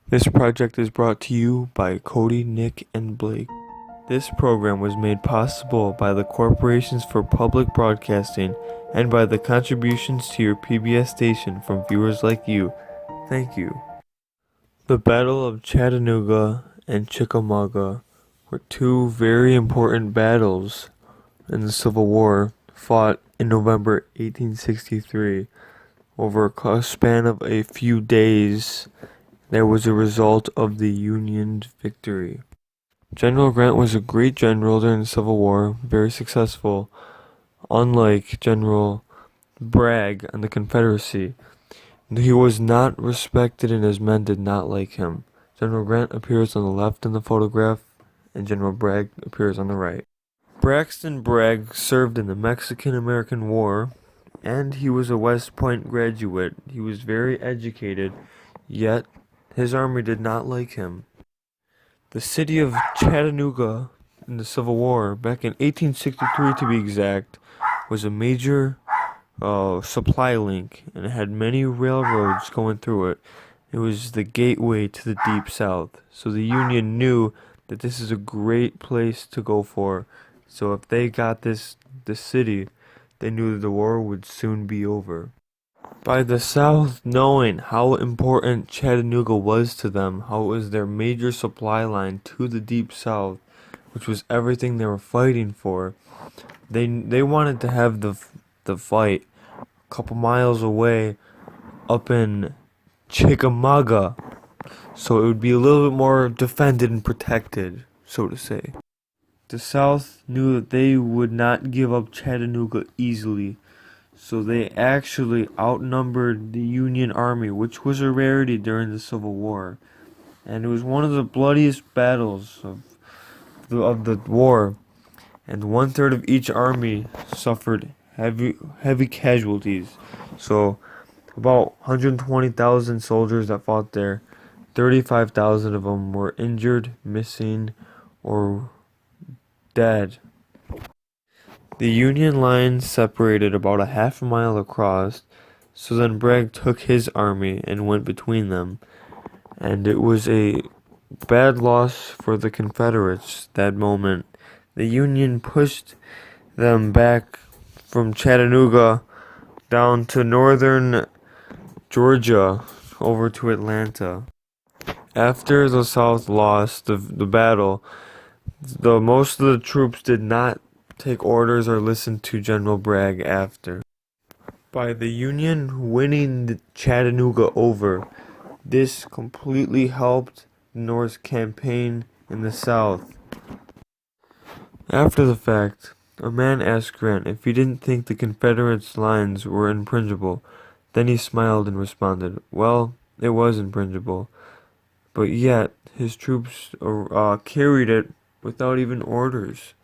This project is brought to you by Cody, Nick, and Blake. This program was made possible by the Corporations for Public Broadcasting and by the contributions to your PBS station from viewers like you. Thank you. The Battle of Chattanooga and Chickamauga were two very important battles in the Civil War fought in November 1863 over a span of a few days. That was a result of the Union's victory. General Grant was a great general during the Civil War, very successful, unlike General Bragg on the Confederacy. He was not respected and his men did not like him. General Grant appears on the left in the photograph, and General Bragg appears on the right. Braxton Bragg served in the Mexican-American War, and he was a West Point graduate. He was very educated, yet his army did not like him. The city of Chattanooga in the Civil War, back in 1863 to be exact, was a major supply link, and it had many railroads going through it. It was the gateway to the Deep South, so the Union knew that this is a great place to go for. So if they got this city, they knew that the war would soon be over. By the South knowing how important Chattanooga was to them, how it was their major supply line to the Deep South, which was everything they were fighting for, they wanted to have the fight a couple miles away up in Chickamauga, so it would be a little bit more defended and protected, so to say. The South knew that they would not give up Chattanooga easily. So they actually outnumbered the Union Army, which was a rarity during the Civil War. And it was one of the bloodiest battles of the war. And 1/3 of each army suffered heavy casualties. So about 120,000 soldiers that fought there, 35,000 of them were injured, missing, or dead. The Union line separated about a half a mile across, so then Bragg took his army and went between them, and it was a bad loss for the Confederates that moment. The Union pushed them back from Chattanooga down to northern Georgia over to Atlanta. After the South lost the battle, most of the troops did not take orders or listen to General Bragg after. By the Union winning the Chattanooga over, this completely helped the North's campaign in the South. After the fact, a man asked Grant if he didn't think the Confederates' lines were impregnable. Then he smiled and responded, "Well, it was impregnable, but yet his troops carried it without even orders."